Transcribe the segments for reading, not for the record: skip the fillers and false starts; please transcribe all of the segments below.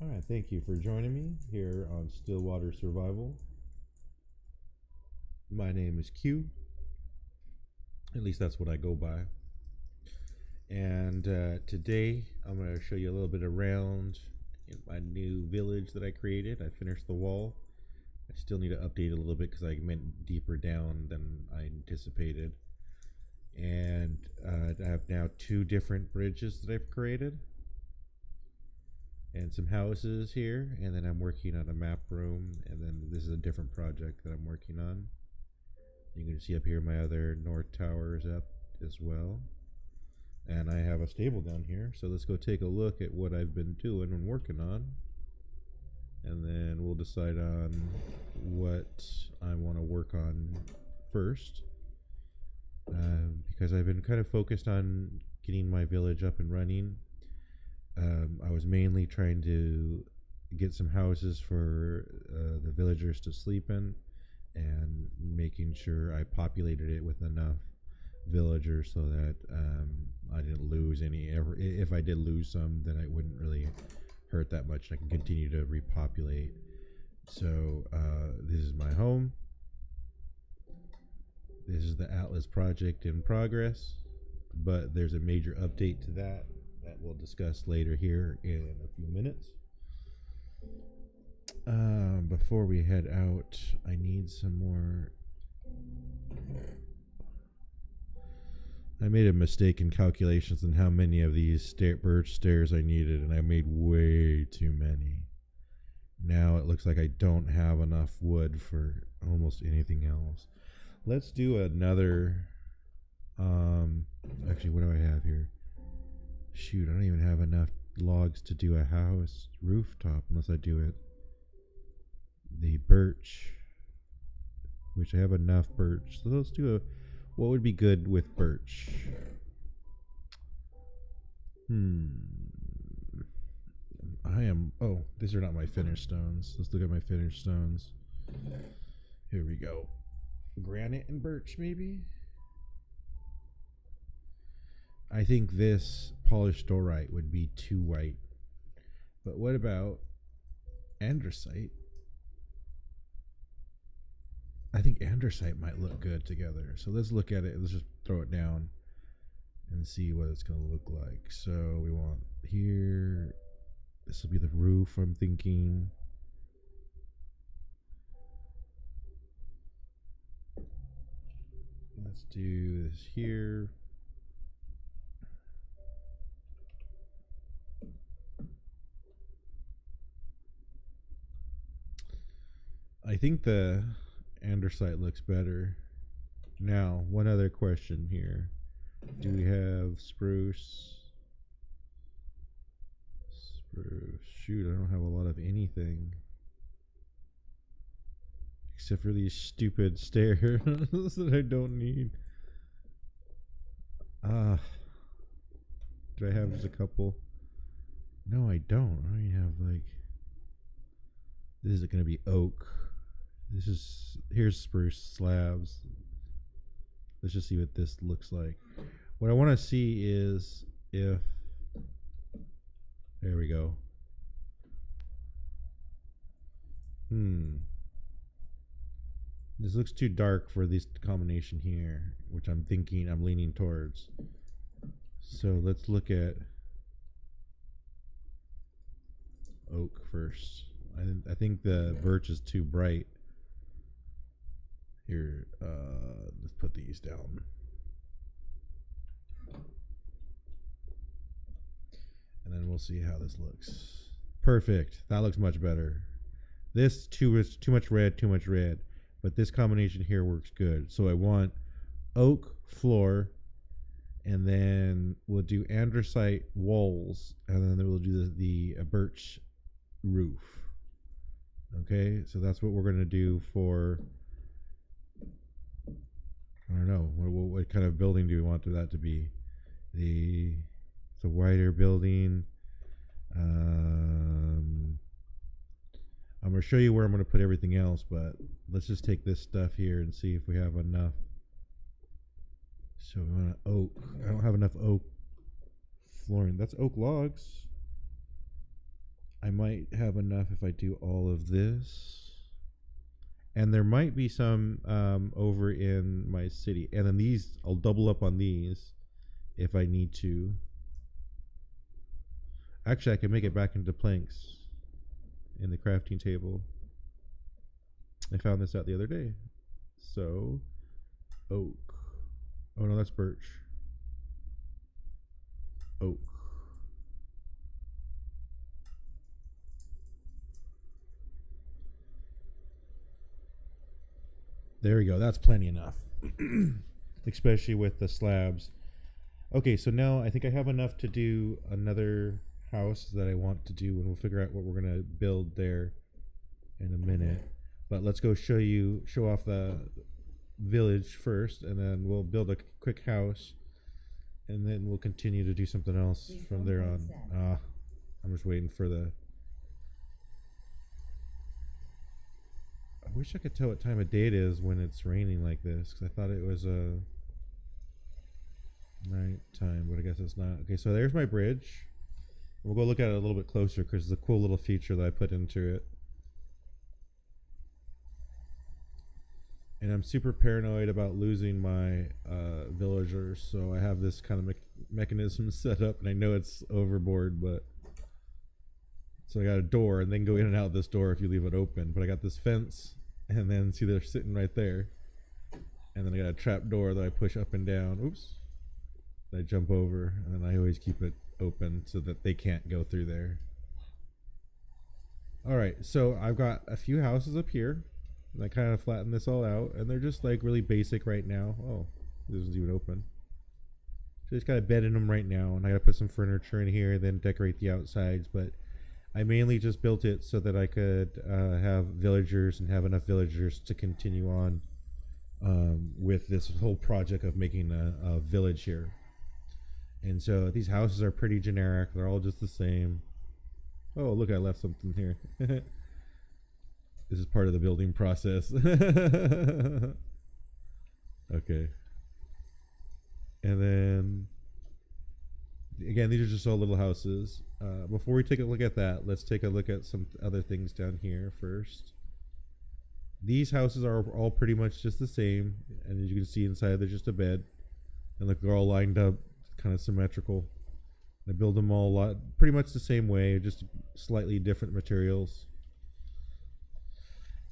All right, thank you for joining me here on Stillwater Survival. My name is Q. At least that's what I go by. And today I'm going to show you a little bit around in my new village that I created. I finished the wall. I still need to update it a little bit because I went deeper down than I anticipated. And I have now 2 different bridges that I've created. And some houses here, and then I'm working on a map room, and then this is a different project that I'm working on. You can see up here my other north tower is up as well, and I have a stable down here. So let's go take a look at what I've been doing and working on, and then we'll decide on what I want to work on first, because I've been kind of focused on getting my village up and running. I was mainly trying to get some houses for the villagers to sleep in, and making sure I populated it with enough villagers so that I didn't lose any. If I did lose some, then it wouldn't really hurt that much, and I can continue to repopulate. So this is my home. This is the Atlas project in progress, but there's a major update to that we'll discuss later here in a few minutes. Before we head out, I need some more. I made a mistake in calculations on how many of these birch stairs I needed, and I made way too many. Now it looks like I don't have enough wood for almost anything else. Let's do another. Actually, what do I have here? Shoot, I don't even have enough logs to do a house rooftop unless I do it. The birch, which I have enough birch. So let's do what would be good with birch? Oh, these are not my finished stones. Let's look at my finished stones. Here we go. Granite and birch, maybe? I think this polished dorite would be too white. But what about andesite? I think andesite might look good together. So let's look at it. Let's just throw it down and see what it's going to look like. So we want here. This will be the roof, I'm thinking. Let's do this here. I think the andesite looks better. Now, one other question here. Do we have spruce? Spruce. Shoot, I don't have a lot of anything. Except for these stupid stairs that I don't need. Do I have just a couple? No, I don't. I only have like... This is going to be oak. Here's spruce slabs. Let's just see what this looks like. What I want to see is if, there we go. This looks too dark for this combination here, which I'm leaning towards. So let's look at oak first. I think the birch is too bright. Here, let's put these down. And then we'll see how this looks. Perfect. That looks much better. This is too much red. But this combination here works good. So I want oak floor, and then we'll do andesite walls, and then we'll do the birch roof. Okay, so that's what we're going to do for... I don't know. What kind of building do we want that to be? It's a wider building. I'm going to show you where I'm going to put everything else, but let's just take this stuff here and see if we have enough. So we want oak. I don't have enough oak flooring. That's oak logs. I might have enough if I do all of this. And there might be some over in my city. And then these, I'll double up on these if I need to. Actually, I can make it back into planks in the crafting table. I found this out the other day. So, oak. Oh no, that's birch. Oak. There we go. That's plenty enough. Especially with the slabs. Okay, so now I think I have enough to do another house that I want to do, and we'll figure out what we're going to build there in a minute. But let's go show off the village first, and then we'll build a quick house, and then we'll continue to do something else from there on. I'm just waiting for the... I wish I could tell what time of day it is when it's raining like this, because I thought it was a night time, but I guess it's not. Okay, so there's my bridge. We'll go look at it a little bit closer because it's a cool little feature that I put into it. And I'm super paranoid about losing my villagers, so I have this kind of mechanism set up, and I know it's overboard, but... So I got a door, and then go in and out this door if you leave it open. But I got this fence, and then see they're sitting right there. And then I got a trap door that I push up and down. Oops. I jump over, and then I always keep it open so that they can't go through there. Alright, so I've got a few houses up here. And I kind of flatten this all out, and they're just like really basic right now. Oh, this isn't even open. So I just got a bed in them right now, and I gotta put some furniture in here, then decorate the outsides, but I mainly just built it so that I could have villagers and have enough villagers to continue on with this whole project of making a village here. And so these houses are pretty generic. They're all just the same. Oh, look, I left something here. This is part of the building process. Okay. And then, again, these are just all little houses. Before we take a look at that, let's take a look at some other things down here first. These houses are all pretty much just the same, and as you can see inside, there's just a bed, and look, they're all lined up, kind of symmetrical. I build them all pretty much the same way, just slightly different materials.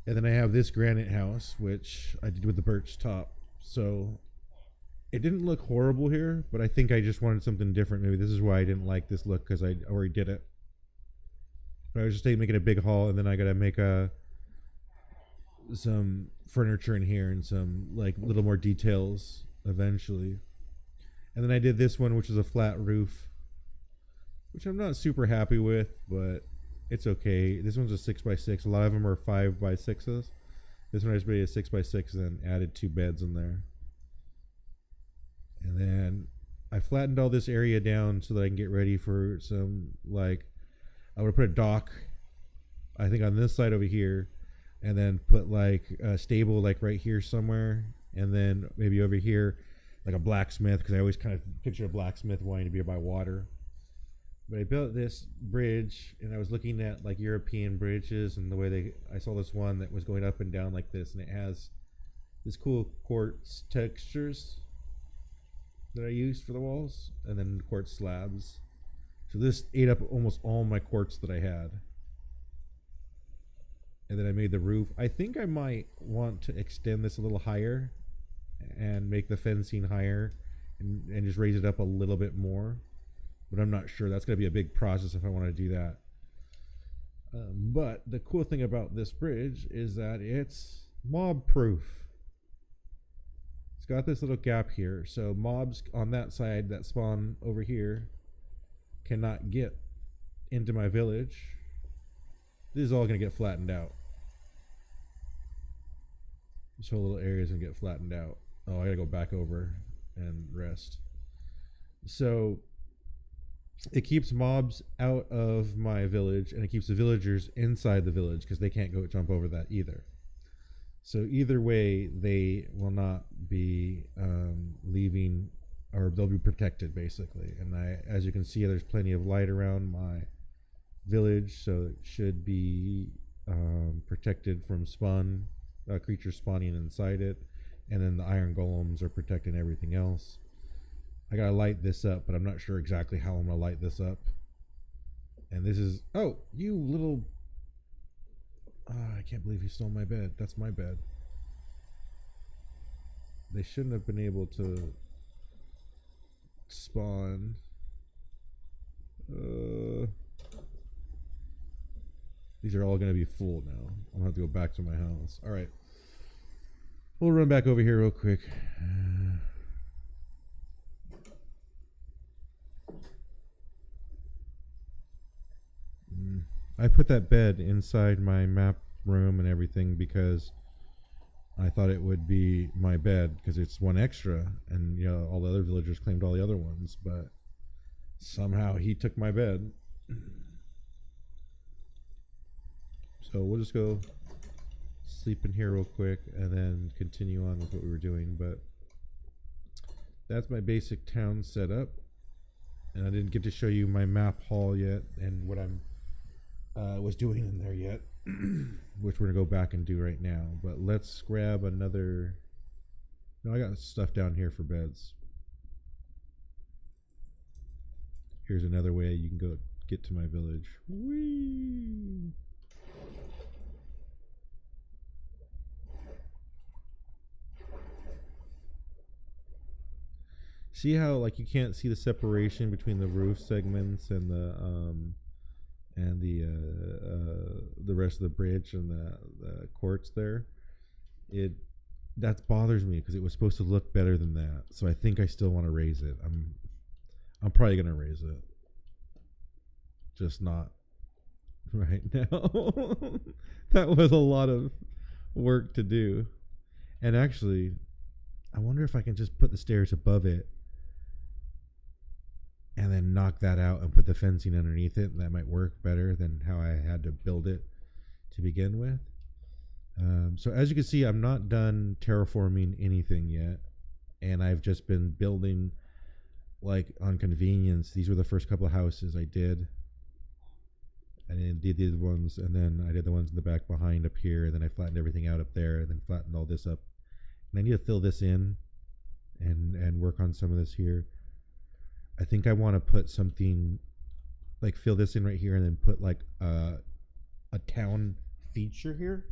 And then I have this granite house, which I did with the birch top. So it didn't look horrible here, but I think I just wanted something different. Maybe this is why I didn't like this look, because I already did it. But I was just making a big haul, and then I gotta make some furniture in here and some like little more details eventually. And then I did this one, which is a flat roof, which I'm not super happy with, but it's okay. This one's a 6x6. A lot of them are 5x6s. This one I just made a 6x6 and then added 2 beds in there. And then I flattened all this area down so that I can get ready for some, like, I would put a dock, I think on this side over here, and then put like a stable like right here somewhere, and then maybe over here like a blacksmith, because I always kind of picture a blacksmith wanting to be by water. But I built this bridge, and I was looking at like European bridges and the way I saw this one that was going up and down like this, and it has this cool quartz textures that I used for the walls, and then quartz slabs. So this ate up almost all my quartz that I had. And then I made the roof. I think I might want to extend this a little higher and make the fencing higher and just raise it up a little bit more. But I'm not sure. That's going to be a big process if I want to do that. But the cool thing about this bridge is that it's mob proof. It's got this little gap here, so mobs on that side that spawn over here cannot get into my village. This is all going to get flattened out. This whole little area is going to get flattened out. Oh, I got to go back over and rest. So it keeps mobs out of my village, and it keeps the villagers inside the village because they can't go jump over that either. So either way, they will not be leaving, or they'll be protected basically. And as you can see, there's plenty of light around my village, so it should be protected from creatures spawning inside it, and then the iron golems are protecting everything else. I gotta light this up, but I'm not sure exactly how I'm gonna light this up. And this is, oh, you little, I can't believe you stole my bed. That's my bed. They shouldn't have been able to spawn. These are all going to be full now. I'm going to have to go back to my house. All right. We'll run back over here real quick. I put that bed inside my map room and everything because I thought it would be my bed because it's one extra, and you know all the other villagers claimed all the other ones, but somehow he took my bed. So we'll just go sleep in here real quick and then continue on with what we were doing. But that's my basic town setup, and I didn't get to show you my map haul yet and what I'm was doing in there yet, which we're gonna go back and do right now. But let's grab another. No, I got stuff down here for beds. Here's another way you can go get to my village. Whee! See how like you can't see the separation between the roof segments and the rest of the bridge and the courts there. That bothers me because it was supposed to look better than that. So I think I still want to raise it. I'm probably gonna raise it, just not right now. That was a lot of work to do. And actually, I wonder if I can just put the stairs above it and then knock that out and put the fencing underneath it. That might work better than how I had to build it to begin with. So as you can see, I'm not done terraforming anything yet, and I've just been building like on convenience. These were the first couple of houses I did. And then did the ones, and then I did the ones in the back behind up here, and then I flattened everything out up there, and then flattened all this up. And I need to fill this in and work on some of this here. I think I want to put something like fill this in right here, and then put like a town feature here,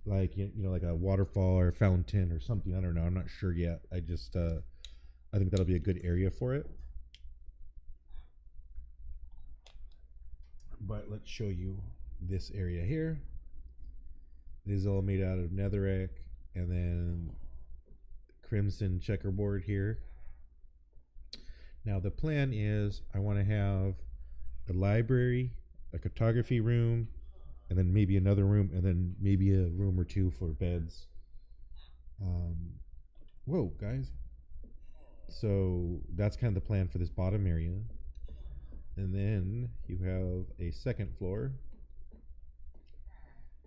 like you know, like a waterfall or fountain or something. I don't know. I'm not sure yet. I just I think that'll be a good area for it. But let's show you this area here. This is all made out of netherrack and then crimson checkerboard here. Now the plan is I want to have a library, a cartography room, and then maybe another room, and then maybe a room or two for beds. Whoa, guys. So that's kind of the plan for this bottom area. And then you have a second floor.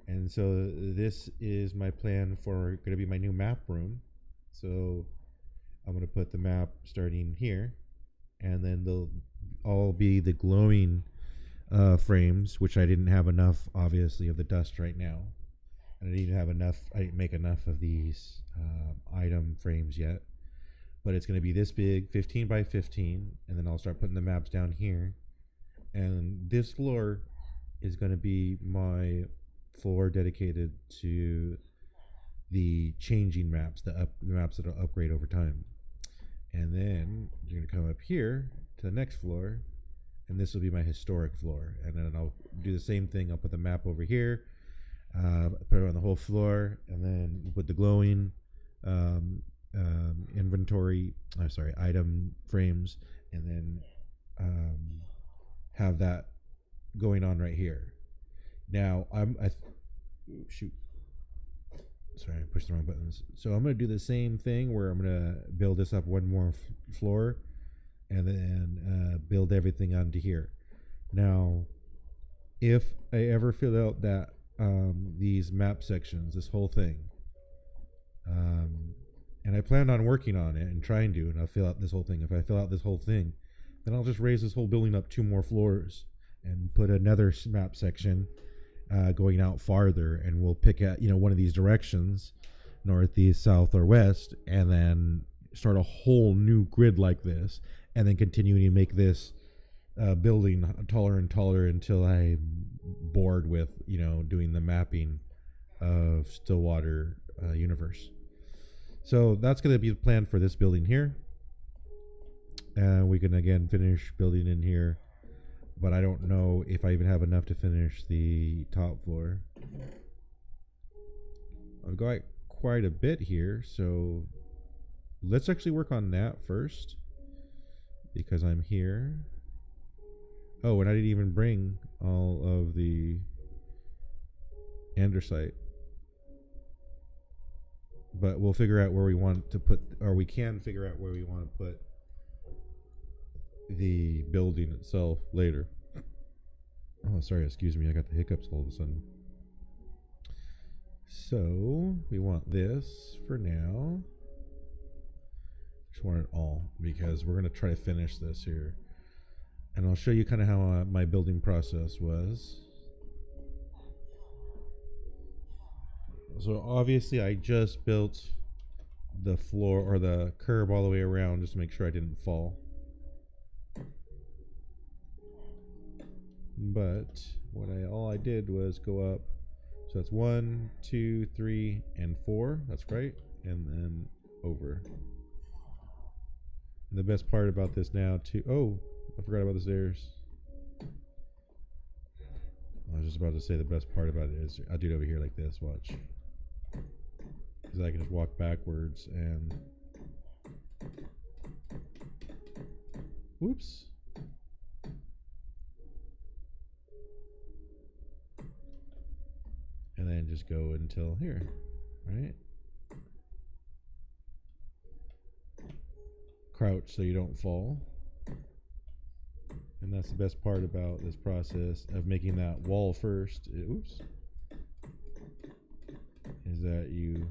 And so this is my plan for going to be my new map room. So I'm going to put the map starting here, and then they'll all be the glowing frames, which I didn't have enough, obviously, of the dust right now. And I didn't have enough. I didn't make enough of these item frames yet. But it's going to be this big, 15 by 15, and then I'll start putting the maps down here. And this floor is going to be my floor dedicated to the changing maps, the maps that will upgrade over time. And then you're going to come up here to the next floor, and this will be my historic floor. And then I'll do the same thing. I'll put the map over here, put it on the whole floor, and then put the glowing item frames, and then have that going on right here. Now shoot, sorry, I pushed the wrong buttons. So I'm going to do the same thing where I'm going to build this up one more floor, and then build everything onto here. Now, if I ever fill out that these map sections, this whole thing, and I planned on working on it and trying to, and I'll fill out this whole thing. If I fill out this whole thing, then I'll just raise this whole building up 2 more floors, and put another map section going out farther, and we'll pick at one of these directions, northeast, south, or west, and then start a whole new grid like this, and then continuing to make this building taller and taller until I'm bored with doing the mapping of Stillwater universe. So that's going to be the plan for this building here. And we can again finish building in here, but I don't know if I even have enough to finish the top floor. I've got quite a bit here, so let's actually work on that first, because I'm here. Oh, and I didn't even bring all of the andesite. But we'll figure out where we want to put, or we can figure out where we want to put the building itself later. Oh, sorry, excuse me, I got the hiccups all of a sudden. So we want this for now. Just want it all because we're going to try to finish this here. And I'll show you kind of how my building process was. So obviously I just built the floor or the curb all the way around just to make sure I didn't fall. But all I did was go up. So that's 1, 2, 3, and 4. That's right. And then over. And the best part about this now too. Oh, I forgot about the stairs. I was just about to say the best part about it is I'll do it over here like this. Watch. Because I can just walk backwards and. Whoops. And then just go until here, right? Crouch so you don't fall. And that's the best part about this process of making that wall first. Oops. Is that you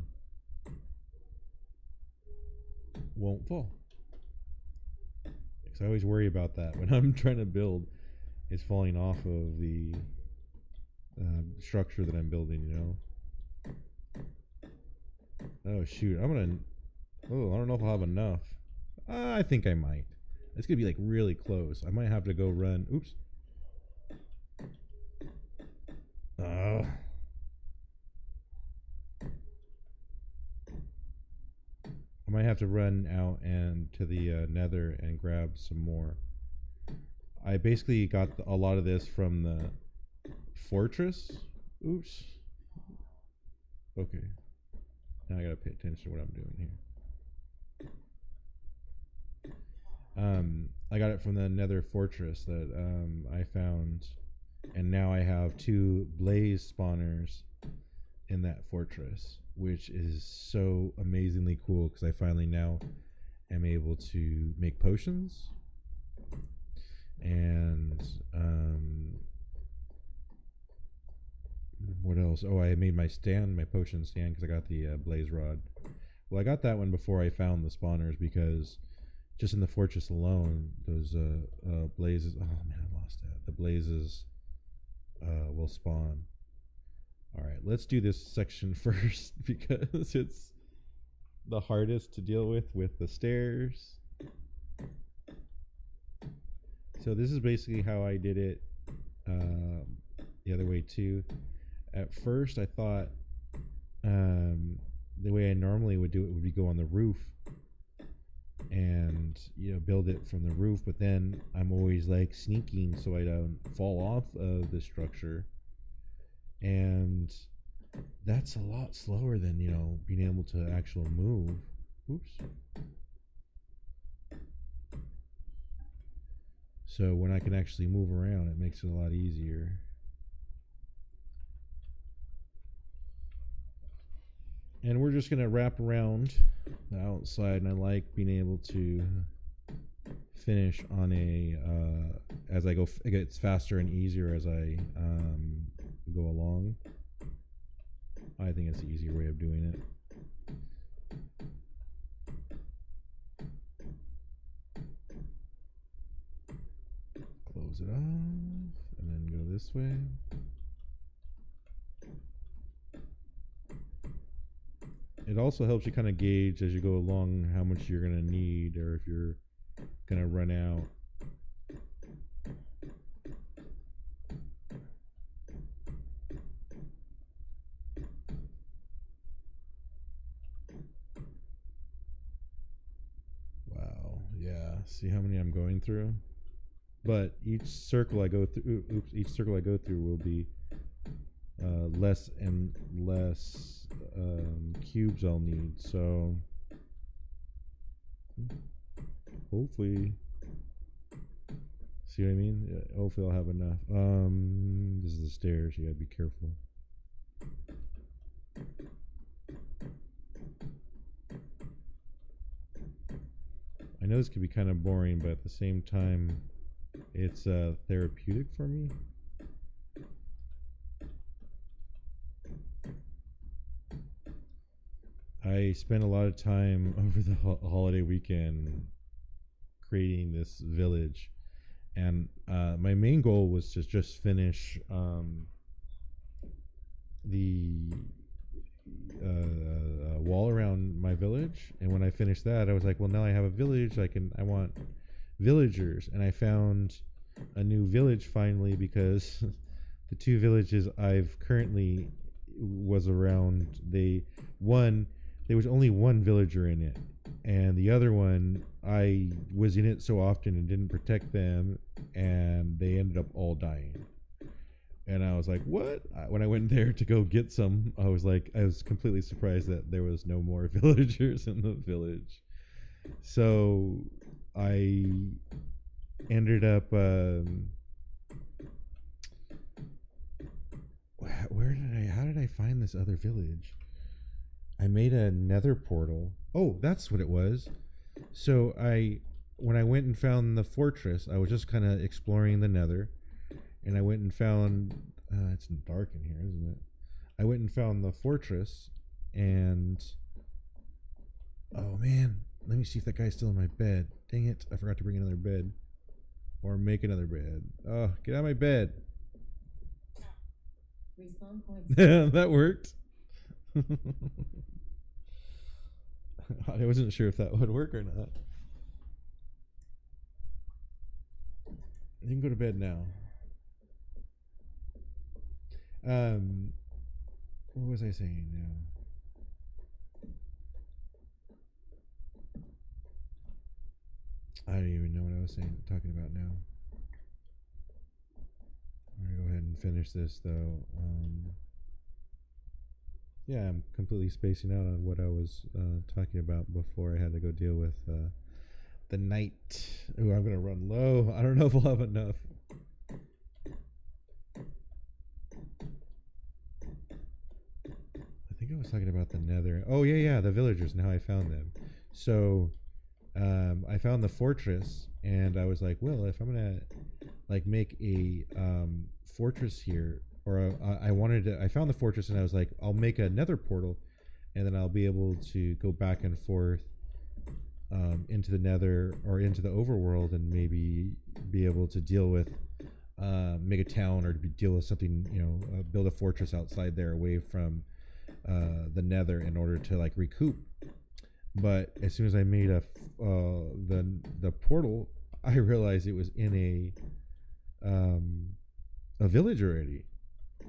won't fall. Because I always worry about that when I'm trying to build. It's falling off of the structure that I'm building, Oh shoot, I don't know if I'll have enough. I think I might. It's gonna be like really close. I might have to go run. Oops. I might have to run out and to the nether and grab some more. I basically got a lot of this from the fortress. Oops. Okay. Now I gotta pay attention to what I'm doing here. I got it from the nether fortress that I found, and now I have 2 blaze spawners in that fortress, which is so amazingly cool because I finally now am able to make potions. And what else? Oh, I made my potion stand because I got the blaze rod. Well, I got that one before I found the spawners because just in the fortress alone, those blazes. Oh man, I lost that. The blazes will spawn. All right, let's do this section first because it's the hardest to deal with the stairs. So this is basically how I did it the other way too. At first I thought the way I normally would do it would be go on the roof and build it from the roof, but then I'm always like sneaking so I don't fall off of the structure, and that's a lot slower than being able to actually move. Oops. So when I can actually move around, it makes it a lot easier. And we're just gonna wrap around the outside, and I like being able to finish on a as I go. It gets faster and easier as I go along. I think it's the easier way of doing it. Close it off, and go this way. It also helps you kind of gauge as you go along how much you're going to need, or if you're going to run out. Wow, yeah. See how many I'm going through? But each circle I go through, each circle I go through will be less and less cubes I'll need. So hopefully, see what I mean? Yeah, hopefully I'll have enough. This is the stairs. You gotta be careful. I know this could be kind of boring, but at the same time, it's therapeutic for me. I spent a lot of time over the holiday weekend creating this village, and my main goal was to just finish the wall around my village. And when I finished that, I was like, well, now I have a village. I want villagers, and I found a new village finally, because the two villages I've currently was around, there was only one villager in it, and the other one, I was in it so often and didn't protect them, and they ended up all dying. And I was like, what? When I went there to go get some, I was completely surprised that there was no more villagers in the village. So I ended up, how did I find this other village? I made a nether portal. Oh, that's what it was. So when I went and found the fortress, I was just kind of exploring the nether, and I went and found, it's dark in here, isn't it? I went and found the fortress, and, oh man, let me see if that guy's still in my bed. Dang it, I forgot to bring another bed. Or make another bed. Oh, get out of my bed. Respawn points. That worked. I wasn't sure if that would work or not. You can go to bed now. What was I saying now? I don't even know what I was talking about now. I'm gonna go ahead and finish this though. Yeah, I'm completely spacing out on what I was talking about before I had to go deal with the night. Ooh, I'm gonna run low. I don't know if we'll have enough. I think I was talking about the nether. Oh yeah, the villagers and how I found them. So I found the fortress, and I was like, well, if I'm gonna like make a fortress here, or I found the fortress, and I was like, I'll make a nether portal, and then I'll be able to go back and forth into the nether or into the overworld, and maybe be able to deal with make a town, or deal with something, build a fortress outside there away from the nether in order to like recoup. But as soon as I made the portal, I realized it was in a village already,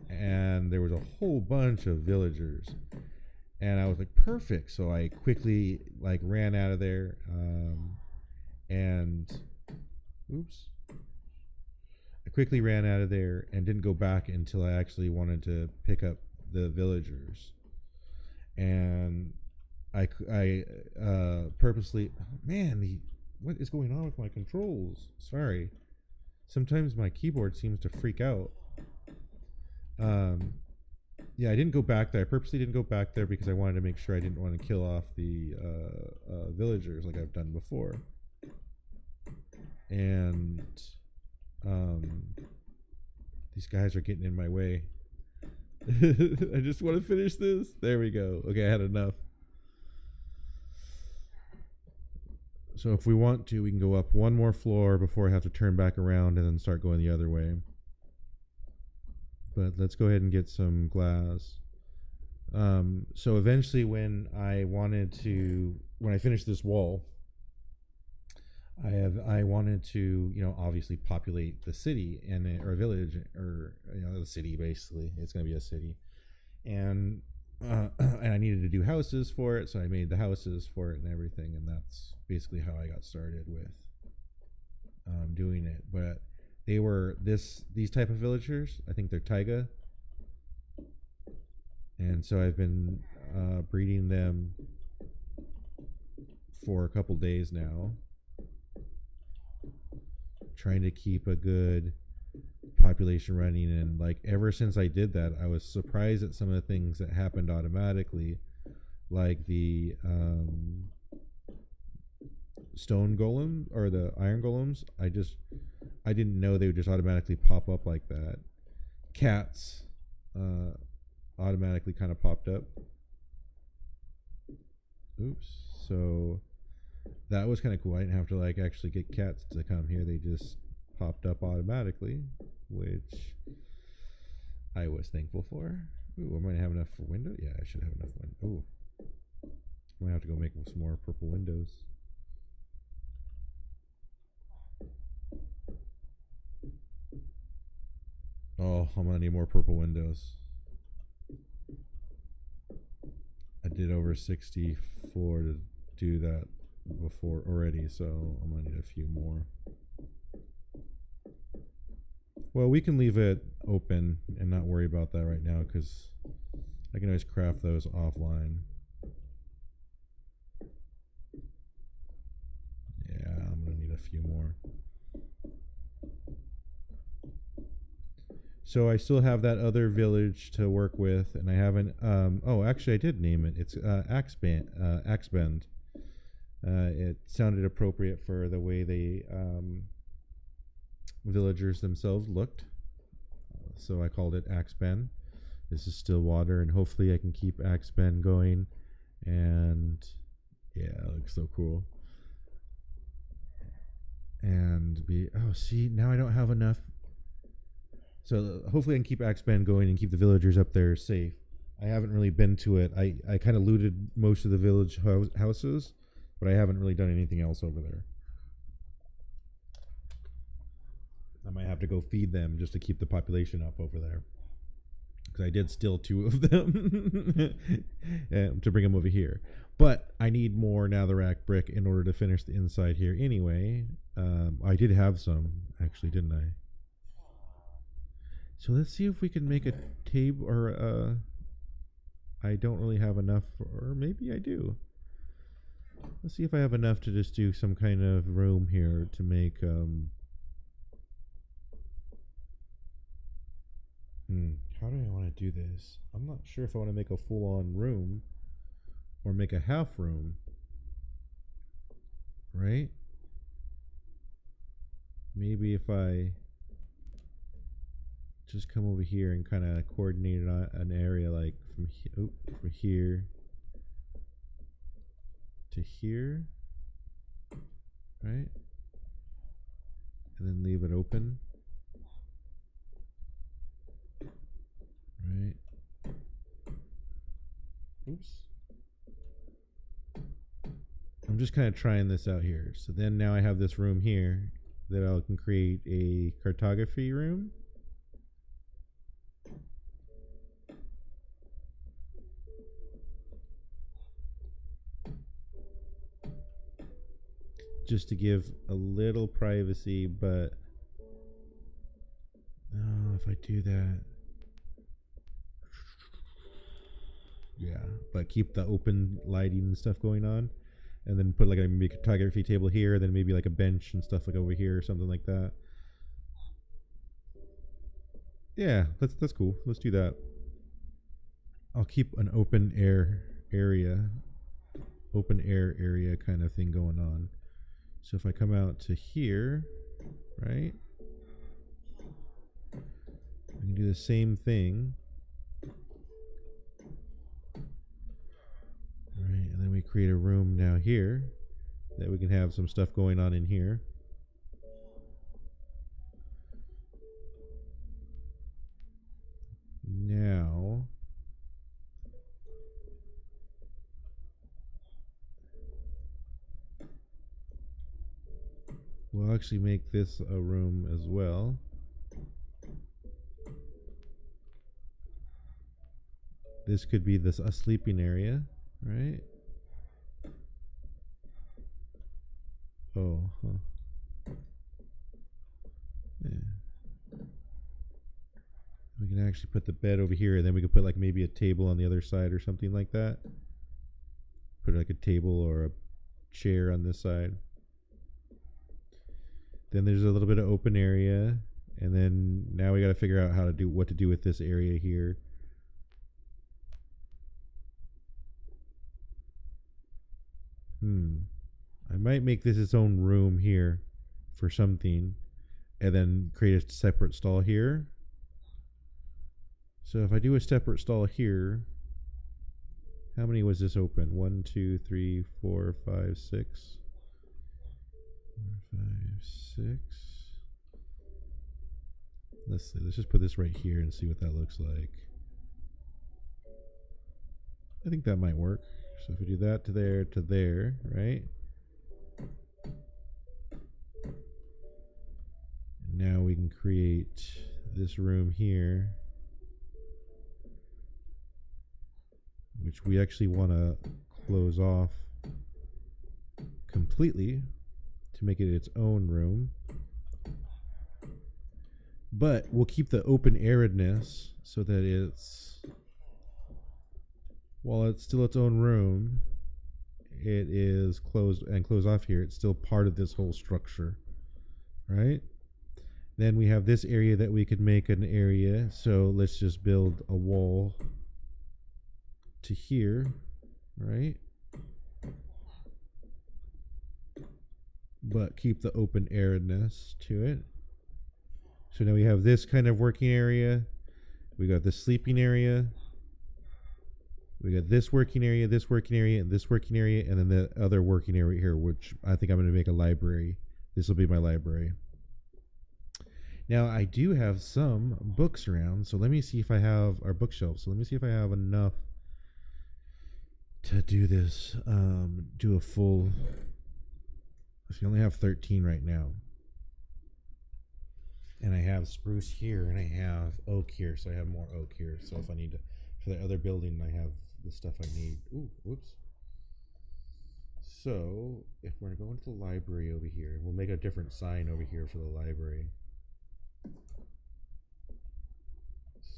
and there was a whole bunch of villagers, and I was like, perfect. So I quickly like ran out of there, and I quickly ran out of there and didn't go back until I actually wanted to pick up the villagers. And I purposely, what is going on with my controls? Sorry. Sometimes my keyboard seems to freak out. Yeah, I didn't go back there. I purposely didn't go back there because I wanted to make sure I didn't want to kill off the villagers like I've done before. And these guys are getting in my way. I just want to finish this. There we go. Okay, I had enough. So if we want to, we can go up one more floor before I have to turn back around and then start going the other way. But let's go ahead and get some glass. So eventually, when I finished this wall, I wanted to, obviously populate the city or village, or the city. Basically, it's going to be a city, and and I needed to do houses for it, so I made the houses for it and everything, and that's basically how I got started with doing it. But they were these type of villagers. I think they're taiga, and so I've been breeding them for a couple days now, trying to keep a good population running. And like ever since I did that, I was surprised at some of the things that happened automatically, like the stone golem or the iron golems. I didn't know they would just automatically pop up like that. Cats automatically kind of popped up. Oops. So that was kind of cool. I didn't have to like actually get cats to come here. They just popped up automatically, which I was thankful for. Ooh, am I gonna have enough for window? Yeah, I should have enough window. Ooh, I'm gonna have to go make some more purple windows. Oh, I'm gonna need more purple windows. I did over 64 to do that before already, so I'm gonna need a few more. Well, we can leave it open and not worry about that right now, because I can always craft those offline. Yeah, I'm gonna need a few more. So I still have that other village to work with, and I haven't. Oh, actually, I did name it. It's Axebend. It sounded appropriate for the way the villagers themselves looked, so I called it Axebend. This is Stillwater, and hopefully I can keep Axebend going. And yeah, it looks so cool. And see, now I don't have enough. So hopefully I can keep Axebend going and keep the villagers up there safe. I haven't really been to it. I kind of looted most of the village houses, but I haven't really done anything else over there. I might have to go feed them just to keep the population up over there, because I did steal 2 of them to bring them over here. But I need more netherrack brick in order to finish the inside here anyway. I did have some, actually, didn't I? So let's see if we can make a table, or I don't really have enough, or maybe I do. Let's see if I have enough to just do some kind of room here to make how do I want to do this? I'm not sure if I want to make a full-on room or make a half room, right? Maybe if I just come over here and kind of coordinate an area like from here to here, right? And then leave it open, right? Oops. I'm just kind of trying this out here. So then now I have this room here that I can create a cartography room. Just to give a little privacy, but if I do that, yeah, but keep the open lighting and stuff going on, and then put like maybe a photography table here, then maybe like a bench and stuff like over here or something like that. Yeah, that's cool. Let's do that. I'll keep an open air area kind of thing going on. So if I come out to here, right, I can do the same thing. Right, and then we create a room now here that we can have some stuff going on in here. actually make this a room as well. This could be a sleeping area, right? Oh, huh. Yeah. We can actually put the bed over here, and then we could put like maybe a table on the other side or something like that. Put like a table or a chair on this side. Then there's a little bit of open area, and then now we got to figure out what to do with this area here. I might make this its own room here for something, and then create a separate stall here. So if I do a separate stall here, how many was this open? 1, 2, 3, 4, 5, 6. 4, 5, 6. Let's see. Let's just put this right here and see what that looks like. I think that might work. So if we do that to there, right? Now we can create this room here, which we actually want to close off completely to make it its own room. But we'll keep the open airedness so that it's, while it's still its own room, it is closed and close off here. It's still part of this whole structure, right? Then we have this area that we could make an area. So let's just build a wall to here, right? But keep the open airedness to it. So now we have this kind of working area. We got the sleeping area. We got this working area, this working area, and this working area, and then the other working area here, which I think I'm going to make a library. This will be my library. Now, I do have some books around, so let me see if I have our bookshelves. So let me see if I have enough to do this, do a full. I only have 13 right now. And I have spruce here, and I have oak here, so I have more oak here. So if I need to, for the other building, I have the stuff I need. Ooh, whoops. So if we're going to the library over here, we'll make a different sign over here for the library.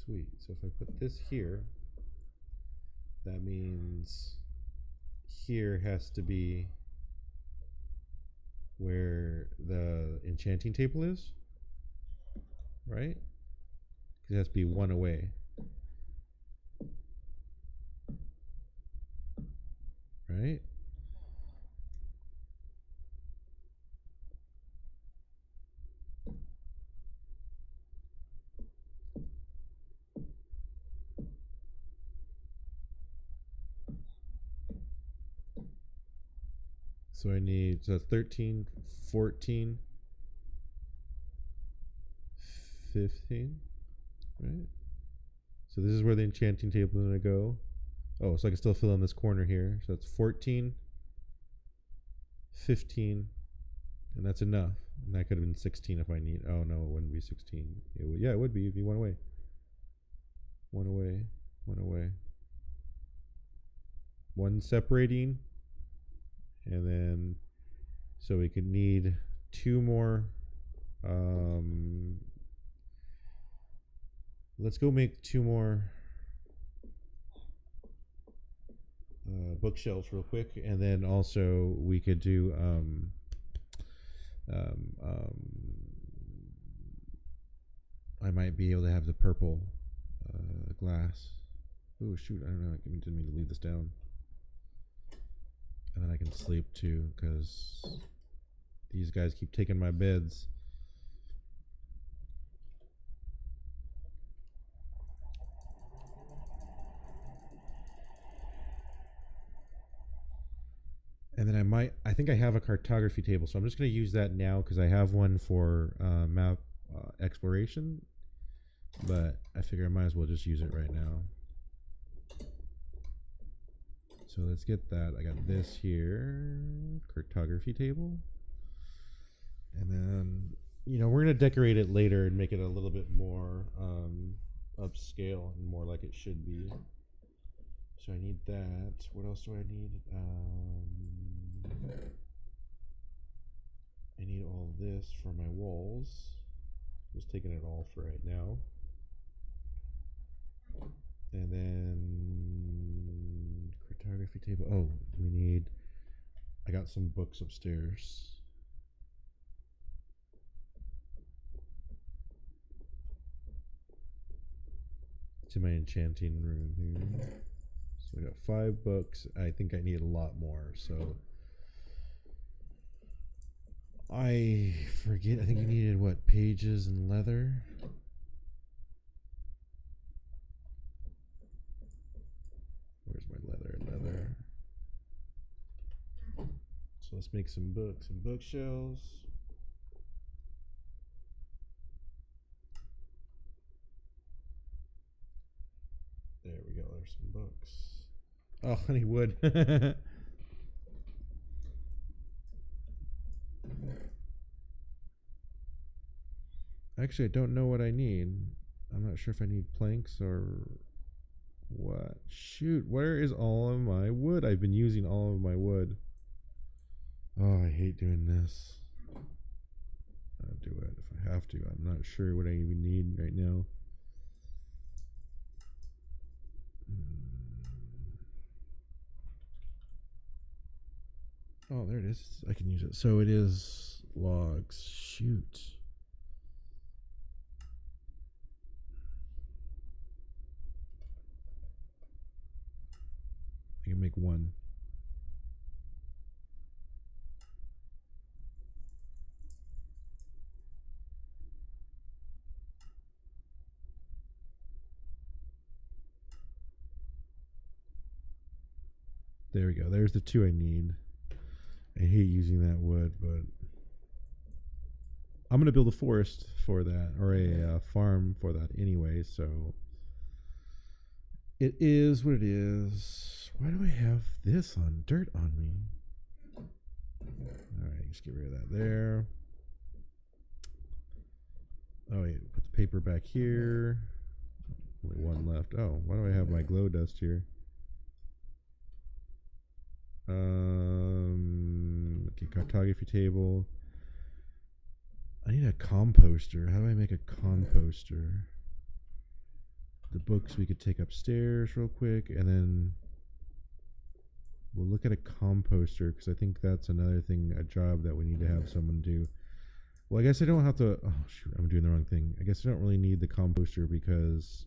Sweet. So if I put this here, that means here has to be where the enchanting table is, right? It has to be one away. Right? So I need, so 13, 14, 15, right? So this is where the enchanting table is going to go. Oh, so I can still fill in this corner here. So that's 14, 15, and that's enough. And that could have been 16 if I need. Oh, no, it wouldn't be 16. It would, yeah, it would be. It'd be one away. One away. One away. One separating. And then, so we could need two more. Let's go make two more bookshelves real quick, and then also we could do I might be able to have the purple glass. Oh shoot, I don't know, I didn't mean to leave this down. And then I can sleep too, because these guys keep taking my beds. And then I think I have a cartography table, so I'm just going to use that now because I have one for map exploration, but I figure I might as well just use it right now. So let's get that. I got this here, cartography table. And then, we're going to decorate it later and make it a little bit more upscale and more like it should be. So I need that. What else do I need? I need all this for my walls. Just taking it all for right now. And then cartography table. Oh, I got some books upstairs. To my enchanting room here. So I got 5 books. I think I need a lot more, so I forget. I think you needed what, pages and leather? Where's my leather? So let's make some books and bookshelves. There we go. There's some books. Oh, honey wood. Actually, I don't know what I need. I'm not sure if I need planks or what. Shoot, where is all of my wood? I've been using all of my wood. Oh, I hate doing this. I'll do it if I have to. I'm not sure what I even need right now. Oh, there it is. I can use it. So it is logs. Shoot. I can make 1. There we go. There's the 2 I need. I hate using that wood, but I'm going to build a forest for that, or a farm for that anyway, so it is what it is. Why do I have this on dirt on me? Alright, just get rid of that there. Oh wait, put the paper back here. Only 1 left. Oh, why do I have my glow dust here? Okay, cartography table. I need a composter. How do I make a composter? The books we could take upstairs real quick, and then we'll look at a composter, because I think that's another thing, a job that we need to have someone do. Well, I guess I don't have to. Oh shoot, I'm doing the wrong thing. I guess I don't really need the composter because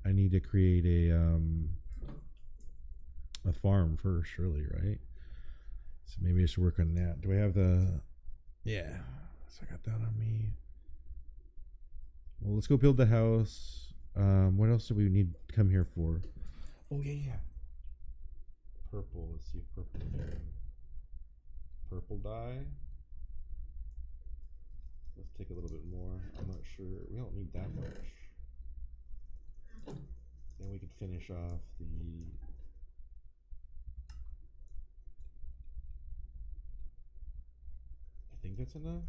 I need to create a farm first, surely, right? So maybe I should work on that. Do I have the? Yeah, so I got that on me. Well, let's go build the house. What else do we need to come here for? Oh yeah. Purple. Let's see if purple is here. Purple dye. Let's take a little bit more. I'm not sure. We don't need that much. Then we could finish off the. I think that's enough.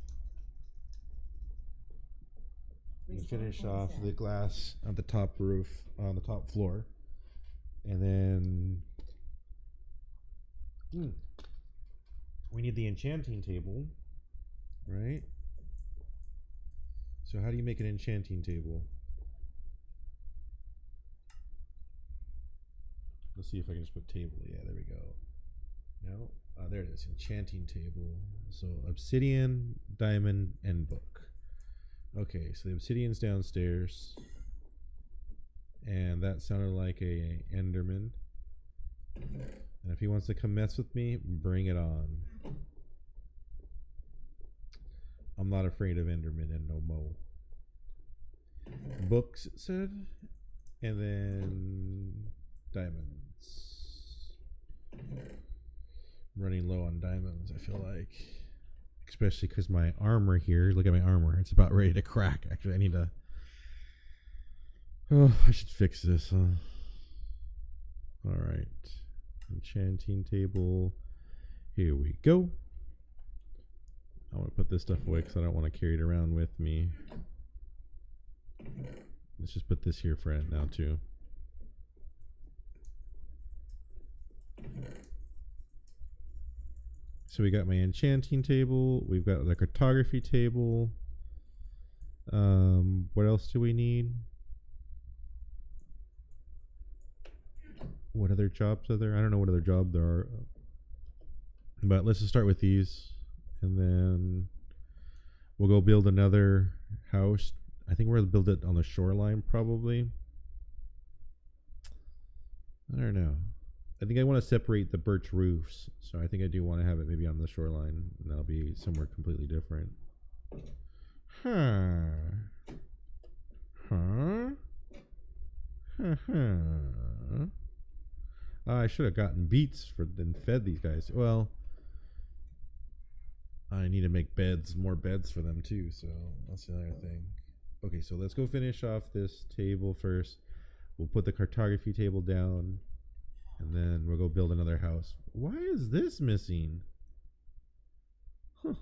We can finish off the glass on the top roof, on the top floor. And then we need the enchanting table, right? So how do you make an enchanting table? Let's see if I can just put table. Yeah, there we go. No, there it is, enchanting table. So obsidian, diamond, and book. Okay, so the obsidian's downstairs. And that sounded like a enderman. And if he wants to come mess with me, bring it on. I'm not afraid of endermen and no mo. Books, it said. And then diamonds. I'm running low on diamonds, I feel like. Especially because my armor here, look at my armor, it's about ready to crack. Actually, I need to... Oh, I should fix this, huh? Alright. Enchanting table. Here we go. I want to put this stuff away because I don't want to carry it around with me. Let's just put this here for now too. So we got my enchanting table. We've got the cartography table. What else do we need? What other jobs are there? I don't know what other job there are. But let's just start with these. And then we'll go build another house. I think we're going to build it on the shoreline probably. I don't know. I think I want to separate the birch roofs. So I think I do want to have it maybe on the shoreline. And that'll be somewhere completely different. Huh. I should have gotten beets and fed these guys. Well, I need to make beds, more beds for them too. So that's the other thing. Okay, so let's go finish off this table first. We'll put the cartography table down, and then we'll go build another house. Why is this missing? Huh.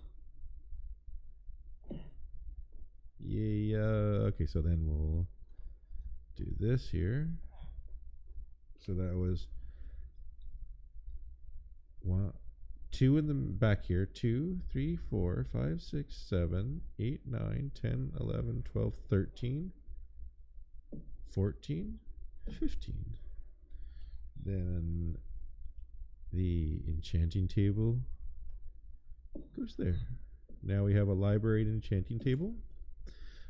Yeah. Okay, so then we'll do this here. So that was 2 in the back here. 2, 3, 4, 5, 6, 7, 8, 9, 10, 11, 12, 13, 14, 15. Then the enchanting table goes there. Now we have a library and enchanting table.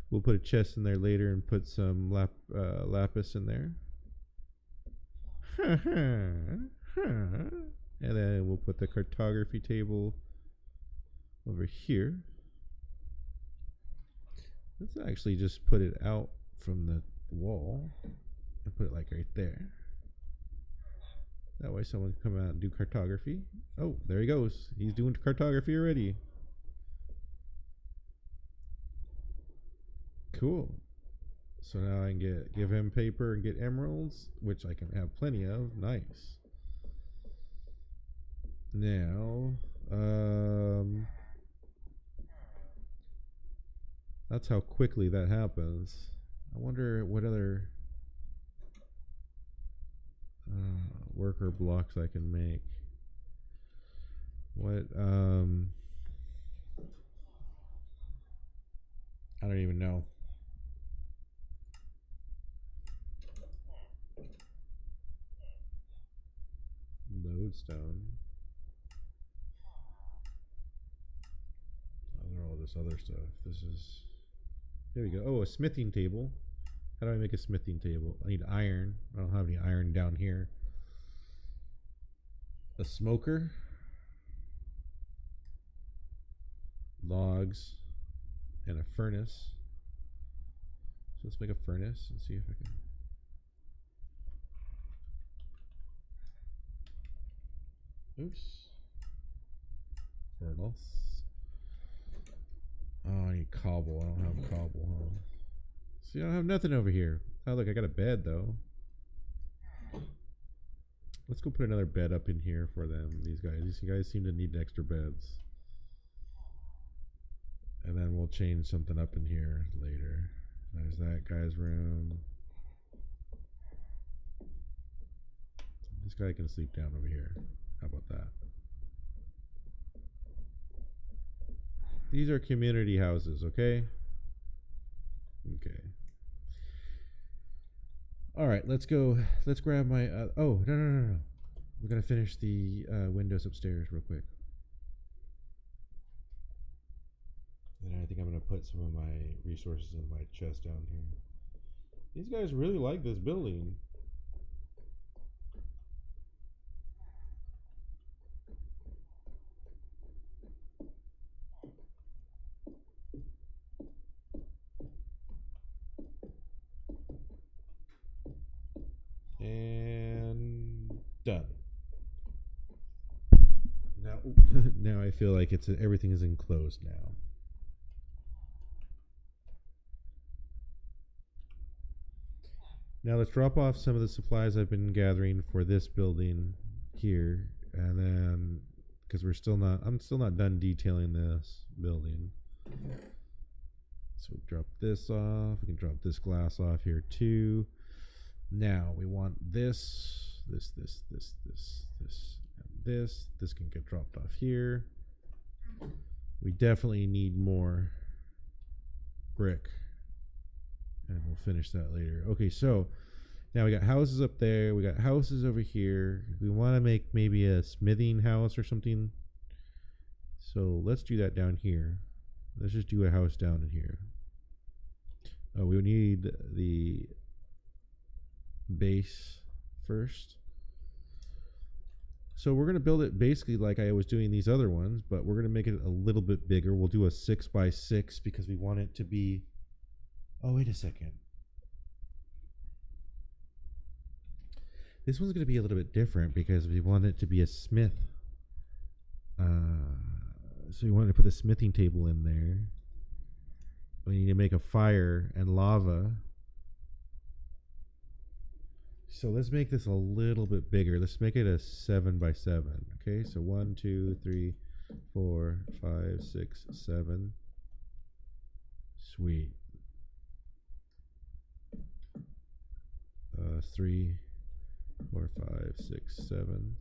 We'll put a chest in there later and put some lapis in there. And then we'll put the cartography table over here. Let's actually just put it out from the wall and put it like right there. That way someone can come out and do cartography. Oh, there he goes. He's doing cartography already. Cool. So now I can give him paper and get emeralds, which I can have plenty of. Nice. Now, that's how quickly that happens. I wonder what other worker blocks I can make. What, I don't even know. Lodestone. All this other stuff. This is, there we go. Oh, a smithing table. How do I make a smithing table? I need iron. I don't have any iron down here. A smoker. Logs. And a furnace. So let's make a furnace and see if I can. Oops. Furnace. Oh, I need cobble. I don't have cobble, huh? See, I don't have nothing over here. Oh, look, I got a bed, though. Let's go put another bed up in here for them, these guys. These guys seem to need extra beds. And then we'll change something up in here later. There's that guy's room. This guy can sleep down over here. How about that? These are community houses, okay? Okay. All right, let's go. Let's grab my. Oh, no. We're going to finish the windows upstairs real quick. And I think I'm going to put some of my resources in my chest down here. These guys really like this building. And done. Now, now I feel like everything is enclosed now. Now let's drop off some of the supplies I've been gathering for this building here, and then because I'm still not done detailing this building. So we'll drop this off. We can drop this glass off here too. Now we want this, and this. This can get dropped off here. We definitely need more brick, and we'll finish that later. Okay, so now we got houses up there. We got houses over here. We want to make maybe a smithing house or something. So let's do that down here. Let's just do a house down in here. Oh, we need the base first. So we're going to build it basically like I was doing these other ones, but we're going to make it a little bit bigger. We'll do a 6x6 because we want it to be... Oh, wait a second. This one's going to be a little bit different because we want it to be a smith. So we wanted to put the smithing table in there. We need to make a fire and lava. So let's make this a little bit bigger. Let's make it a 7x7. Okay, so 1, 2, 3, 4, 5, 6, 7. Sweet. 3, 4, 5, 6, 7.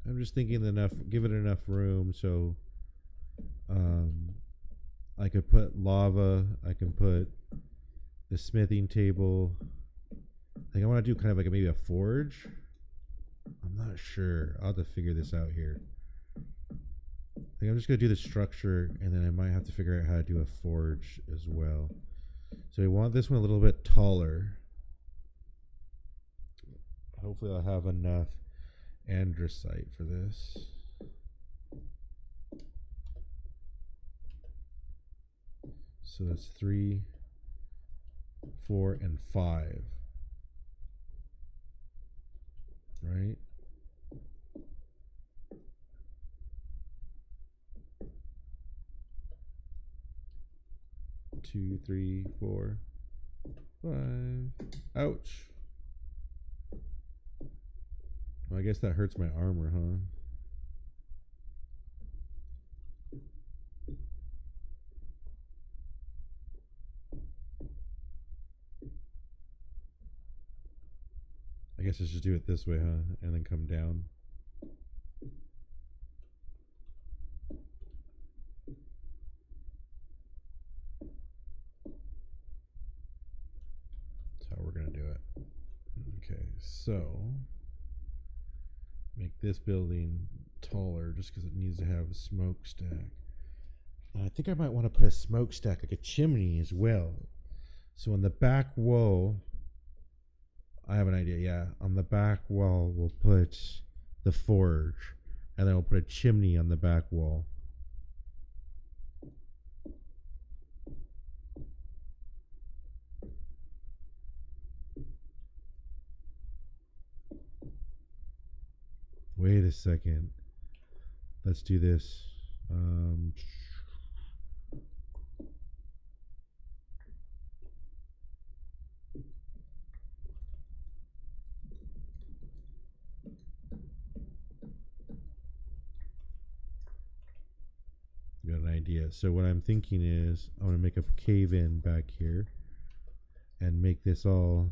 I'm just thinking give it enough room so I could put lava. I can put the smithing table. I think I want to do kind of like maybe a forge. I'm not sure. I'll have to figure this out here. I think I'm just going to do the structure, and then I might have to figure out how to do a forge as well. So we want this one a little bit taller. Hopefully I'll have enough andesite for this. So that's 3, 4, and 5. Right? Two, 3, 4, 5. Ouch. Well, I guess that hurts my armor, huh? I guess I should do it this way, huh? And then come down. That's how we're going to do it. Okay, so make this building taller just because it needs to have a smokestack. And I think I might want to put a smokestack, like a chimney as well. So on the back wall, I have an idea, yeah. On the back wall, we'll put the forge, and then we'll put a chimney on the back wall. Wait a second. Let's do this. Got an idea. So what I'm thinking is I want to make a cave in back here and make this all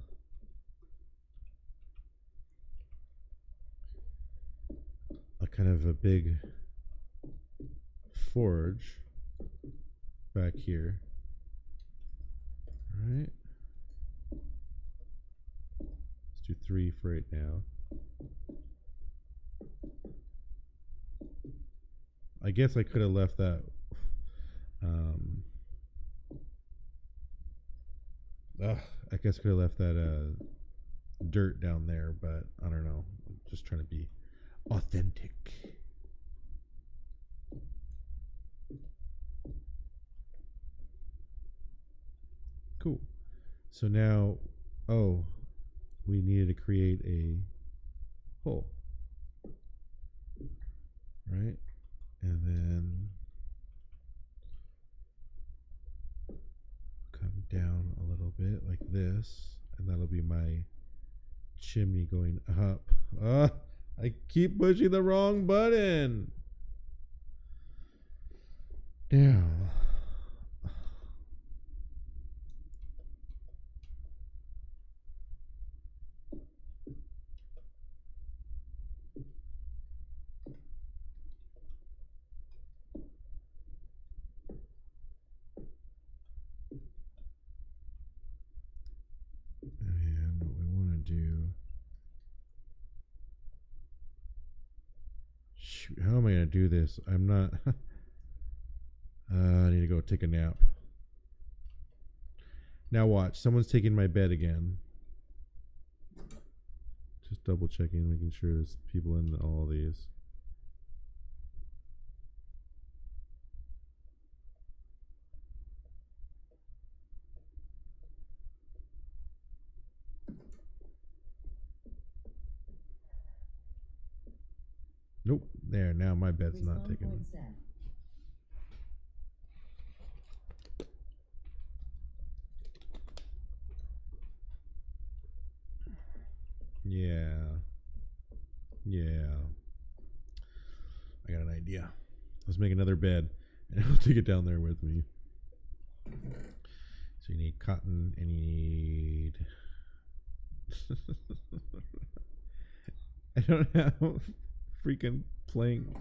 a kind of a big forge back here. All right. Let's do 3 for right now. I guess I could have left that I guess I could have left that dirt down there, but I don't know. I'm just trying to be authentic. Cool. So now, oh, we needed to create a hole, right? And then come down a little bit like this, and that'll be my chimney going up. I keep pushing the wrong button. Now. And what we want to do. Shoot, how am I going to do this? I'm not. I need to go take a nap. Now watch. Someone's taking my bed again. Just double checking, making sure there's people in all of these. Nope. There. Now my bed's not taken. Yeah. Yeah. I got an idea. Let's make another bed, and I'll take it down there with me. So you need cotton, and you need... I don't have freaking planks.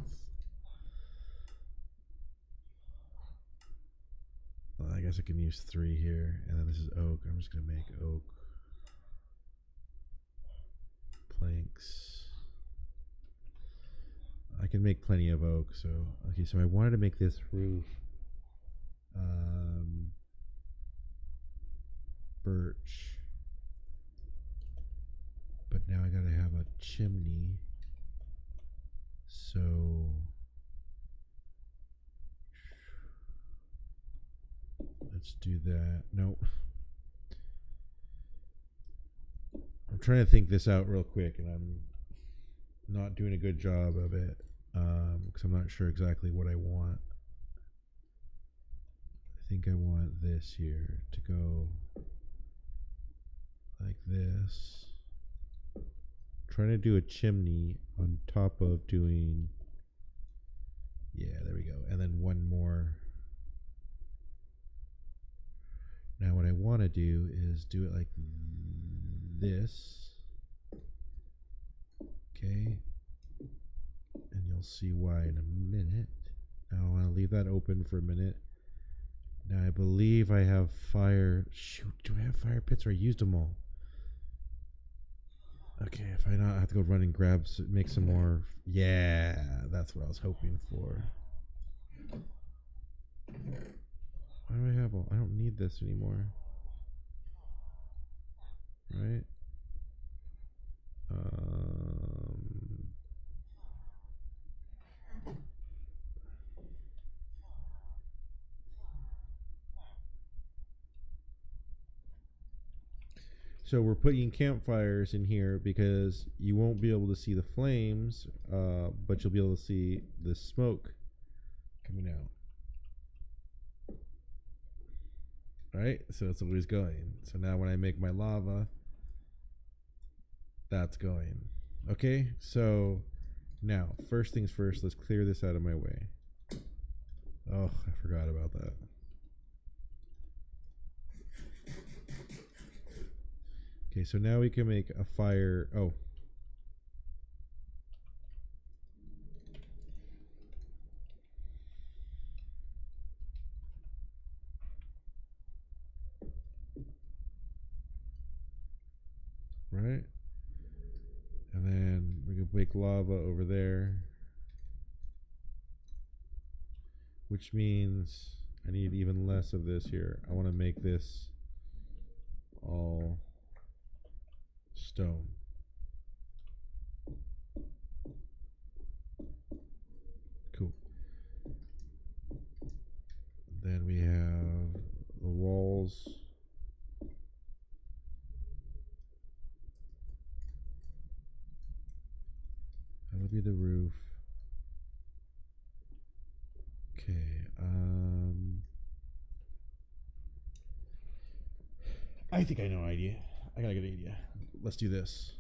Well, I guess I can use 3 here, and then this is oak. I'm just going to make oak planks. I can make plenty of oak, so okay, so I wanted to make this roof birch, but now I gotta have a chimney, so let's do that. Nope. I'm trying to think this out real quick, and I'm not doing a good job of it because I'm not sure exactly what I want. I think I want this here to go like this. I'm trying to do a chimney on top of doing, yeah, there we go, and then one more. Now what I want to do is do it like this. Okay, and you'll see why in a minute. Now I want to leave that open for a minute. Now I believe I have fire. Shoot, do I have fire pits, or I used them all? Okay, if I not, I have to go run and grab, make some more. Yeah, that's what I was hoping for. Why do I have all? I don't need this anymore. Right? So we're putting campfires in here because you won't be able to see the flames, but you'll be able to see the smoke coming out. Right? So it's always going. So now when I make my lava, that's going. Okay? So now, first things first, let's clear this out of my way. Oh, I forgot about that. Okay, so now we can make a fire. Oh. Right? And then we can make lava over there. Which means I need even less of this here. I want to make this all stone. Cool. Then we have the walls. That'll be the roof. Okay. I think I know an idea. I got a good idea. Let's do this.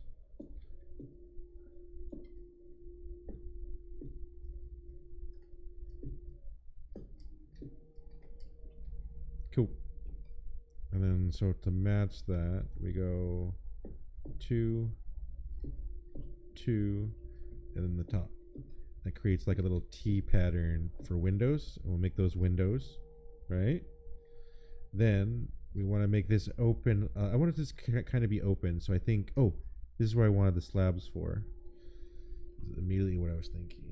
Cool. And then so to match that, we go 2, 2, and then the top. That creates like a little T pattern for windows. And we'll make those windows, right? Then we want to make this open. I want it to kind of be open. So I think, oh, this is where I wanted the slabs for. This is immediately what I was thinking.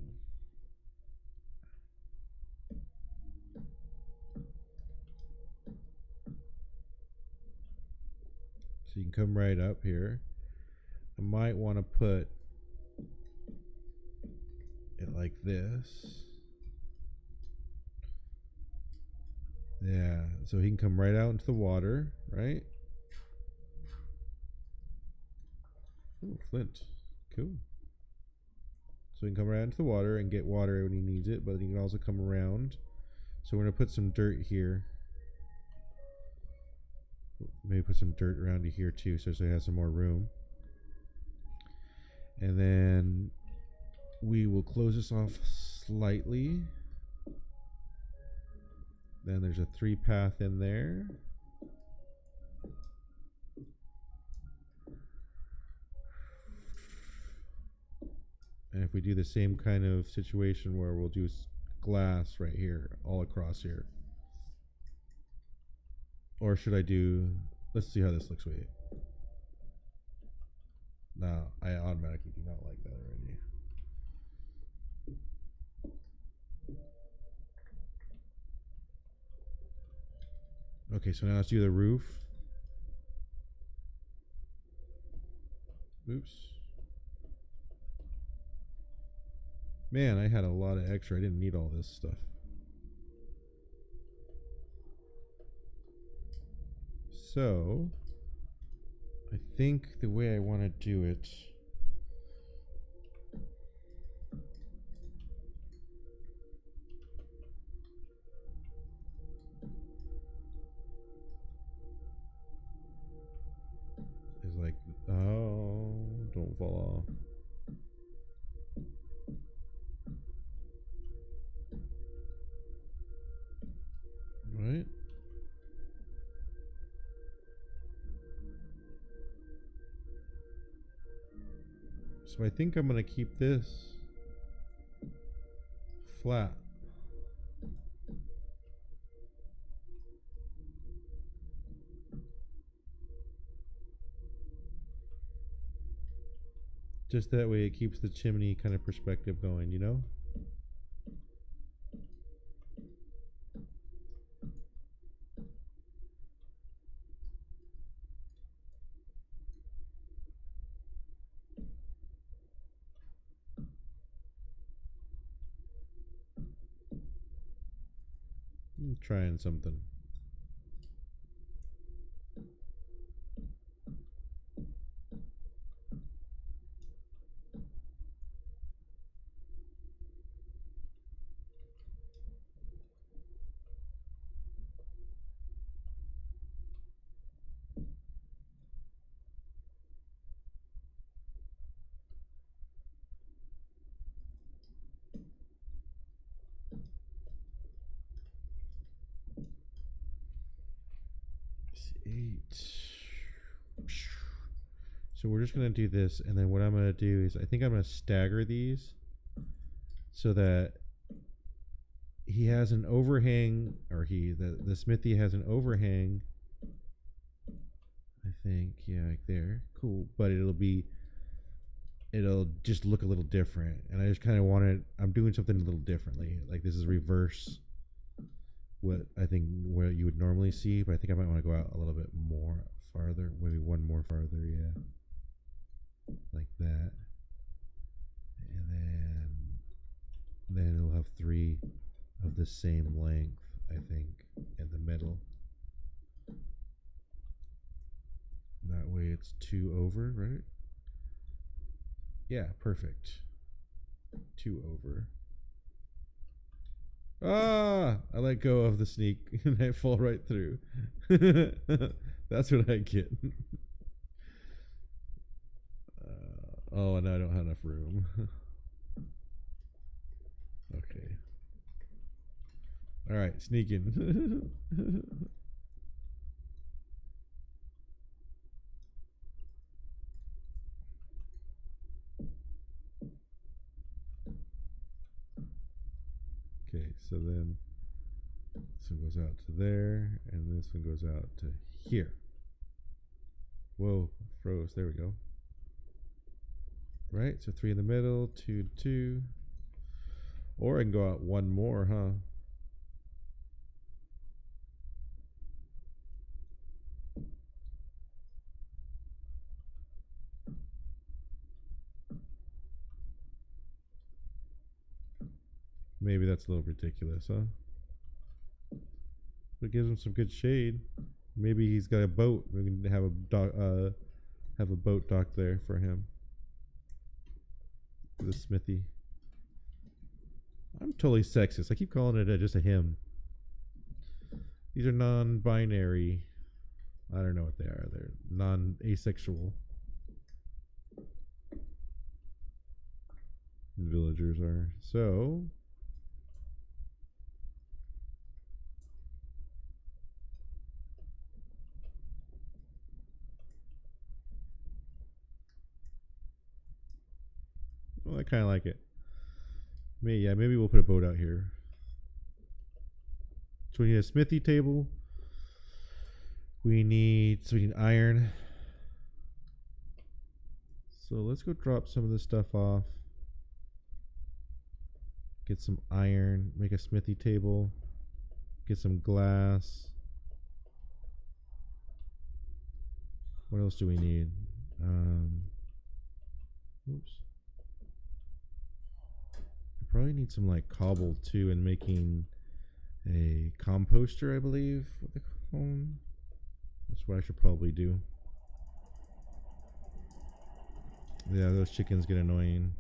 So you can come right up here. I might want to put it like this. Yeah, so he can come right out into the water, right? Oh, flint. Cool. So he can come right into the water and get water when he needs it, but he can also come around. So we're going to put some dirt here. Maybe put some dirt around here too, so he has some more room. And then we will close this off slightly. Then there's a 3 path in there. And if we do the same kind of situation where we'll do glass right here, all across here. Or should I do, let's see how this looks. Wait. No, I automatically do not like that already. Okay, so now let's do the roof. Oops. Man, I had a lot of extra. I didn't need all this stuff. So, I think the way I want to do it is like, oh, don't fall off. Right? So I think I'm going to keep this flat. Just that way it keeps the chimney kind of perspective going, you know? I'm trying something. So we're just going to do this, and then what I'm going to do is I think I'm going to stagger these so that he has an overhang, or the smithy has an overhang. I think, yeah, like there. Cool. But it'll just look a little different. And I just kind of I'm doing something a little differently. Like this is reverse what you would normally see, but I think I might want to go out a little bit more farther, maybe one more farther, yeah. Like that. And then it'll have 3 of the same length, I think, in the middle. That way it's 2 over, right? Yeah, perfect. 2 over. Ah! I let go of the sneak and I fall right through. That's what I get. Oh, and I don't have enough room. Okay. Alright, sneaking. So then this one goes out to there, and this one goes out to here. Whoa, froze. There we go. Right, so 3 in the middle, 2, 2. Or I can go out one more, huh? Maybe that's a little ridiculous, huh? But it gives him some good shade. Maybe he's got a boat. We can have a boat docked there for him. The smithy. I'm totally sexist. I keep calling it just a him. These are non-binary. I don't know what they are. They're non-asexual. Villagers are. So well, I kind of like it. Maybe we'll put a boat out here. So we need a smithy table. We need iron. So let's go drop some of this stuff off. Get some iron. Make a smithy table. Get some glass. What else do we need? Oops. We probably need some like cobble too, and making a composter, I believe, what they call them. That's what I should probably do. Yeah, those chickens get annoying.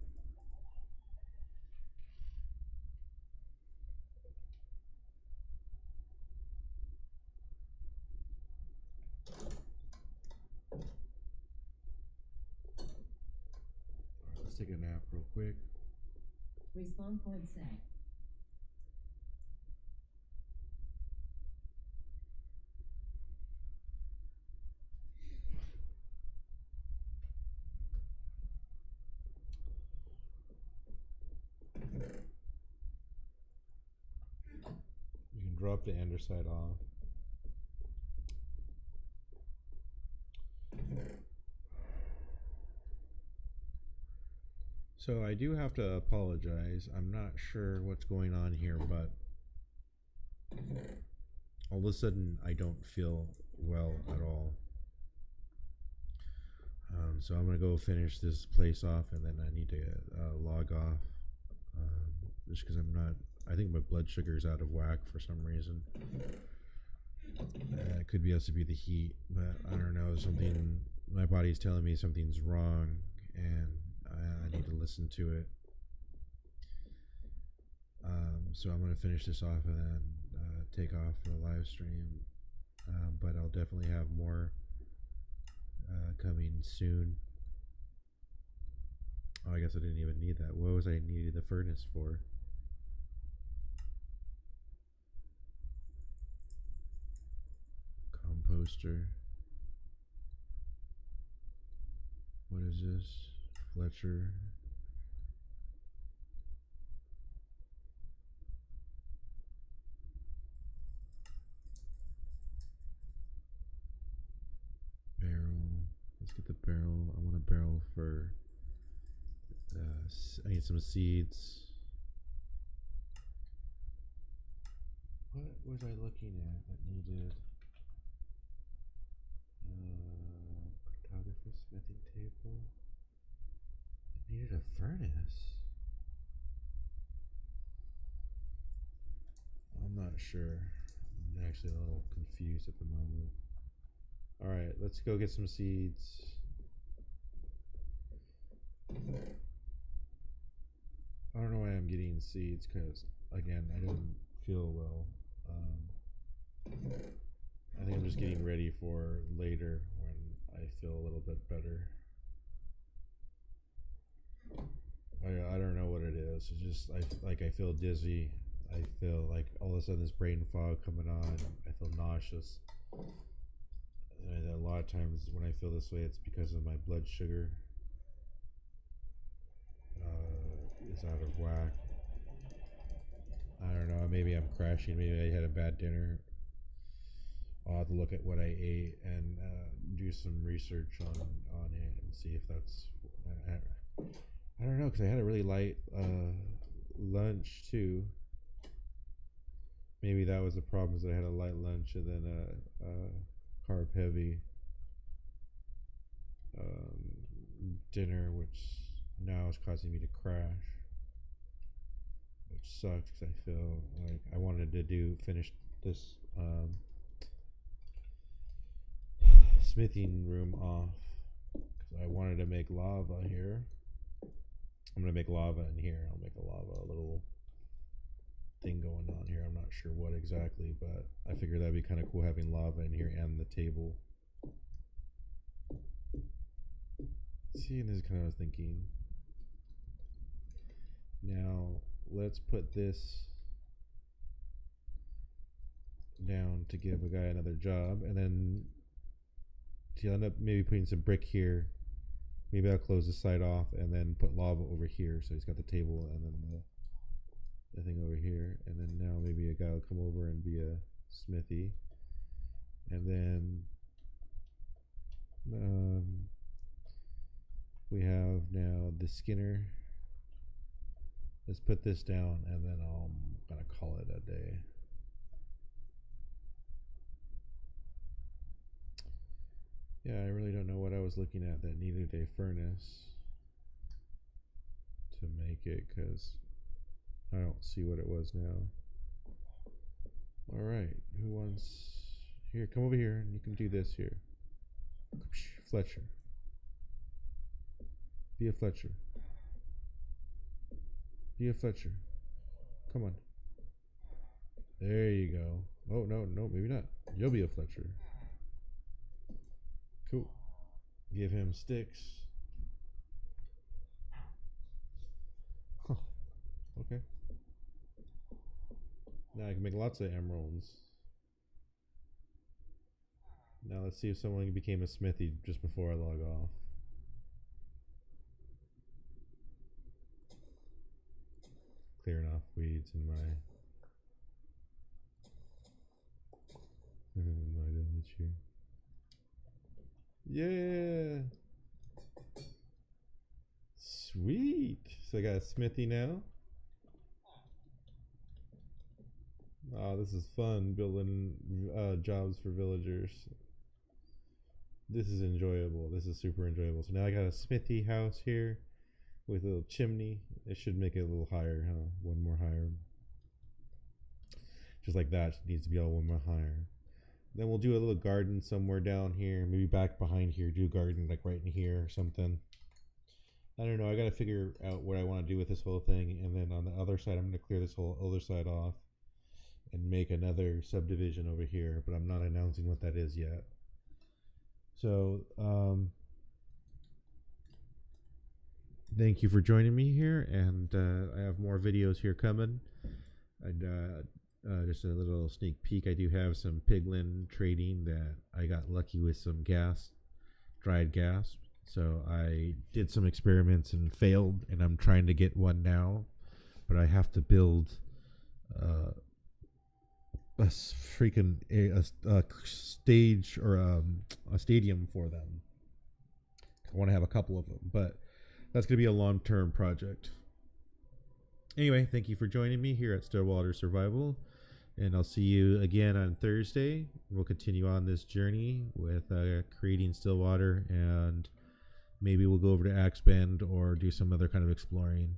Let's take a nap real quick. Respawn point set. You can drop the underside off. So I do have to apologize. I'm not sure what's going on here, but all of a sudden I don't feel well at all. So I'm gonna go finish this place off, and then I need to log off, just because I'm not. I think my blood sugar is out of whack for some reason. It could be has to be the heat, but I don't know. Something my body's telling me something's wrong, and I need to listen to it. So I'm gonna finish this off and then take off for the live stream. But I'll definitely have more coming soon. Oh, I guess I didn't even need that. What was I needing the furnace for? Composter. What is this? Fletcher. Barrel. Let's get the barrel. I want a barrel for. I need some seeds. What was I looking at that needed? Photography smithing table. It needed a furnace. I'm not sure. I'm actually a little confused at the moment. Alright, let's go get some seeds. I don't know why I'm getting seeds, because again, I didn't feel well. I think I'm just getting ready for later when I feel a little bit better. I don't know what it is. It's just I feel dizzy. I feel like all of a sudden this brain fog coming on. I feel nauseous. And a lot of times when I feel this way, it's because of my blood sugar is out of whack. I don't know. Maybe I'm crashing. Maybe I had a bad dinner. I'll have to look at what I ate and do some research on it and see if that's. I don't know because I had a really light lunch too. Maybe that was the problem. Is that I had a light lunch and then a carb heavy dinner, which now is causing me to crash, which sucks because I feel like I wanted to finish this smithing room off because I wanted to make lava here. I'm gonna make lava in here. I'll make a little thing going on here. I'm not sure what exactly, but I figured that'd be kind of cool having lava in here and the table. See, and this is kind of what I was thinking. Now let's put this down to give a guy another job, and then to end up maybe putting some brick here. Maybe I'll close this side off and then put lava over here, so he's got the table and then the thing over here, and then now maybe a guy will come over and be a smithy, and then we have now the Skinner. Let's put this down and then I'm gonna call it a day. Yeah, I really don't know what I was looking at that needed a furnace to make it, because I don't see what it was now. Alright, who wants... Here, come over here and you can do this here. Fletcher. Be a Fletcher. Be a Fletcher. Come on. There you go. Oh, no, maybe not. You'll be a Fletcher. Cool. Give him sticks. Huh. Okay. Now I can make lots of emeralds. Now let's see if someone became a smithy just before I log off. Clearing off weeds in my village here. Yeah. Sweet. So I got a smithy now. Oh, this is fun building jobs for villagers. This is enjoyable. This is super enjoyable. So now I got a smithy house here with a little chimney. It should make it a little higher, huh? One more higher. Just like that. It needs to be all one more higher. Then we'll do a little garden somewhere down here. Maybe back behind here. Do a garden like right in here or something. I don't know. I got to figure out what I want to do with this whole thing. And then on the other side, I'm going to clear this whole other side off and make another subdivision over here. But I'm not announcing what that is yet. So, thank you for joining me here. And I have more videos here coming. And just a little sneak peek. I do have some piglin trading that I got lucky with some gas, dried gas. So I did some experiments and failed, and I'm trying to get one now. But I have to build a stage or a stadium for them. I want to have a couple of them, but that's going to be a long-term project. Anyway, thank you for joining me here at Stillwater Survival, and I'll see you again on Thursday. We'll continue on this journey with creating Stillwater, and maybe we'll go over to Axe Bend or do some other kind of exploring.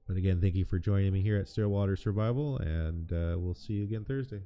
But again, thank you for joining me here at Stillwater Survival, and we'll see you again Thursday.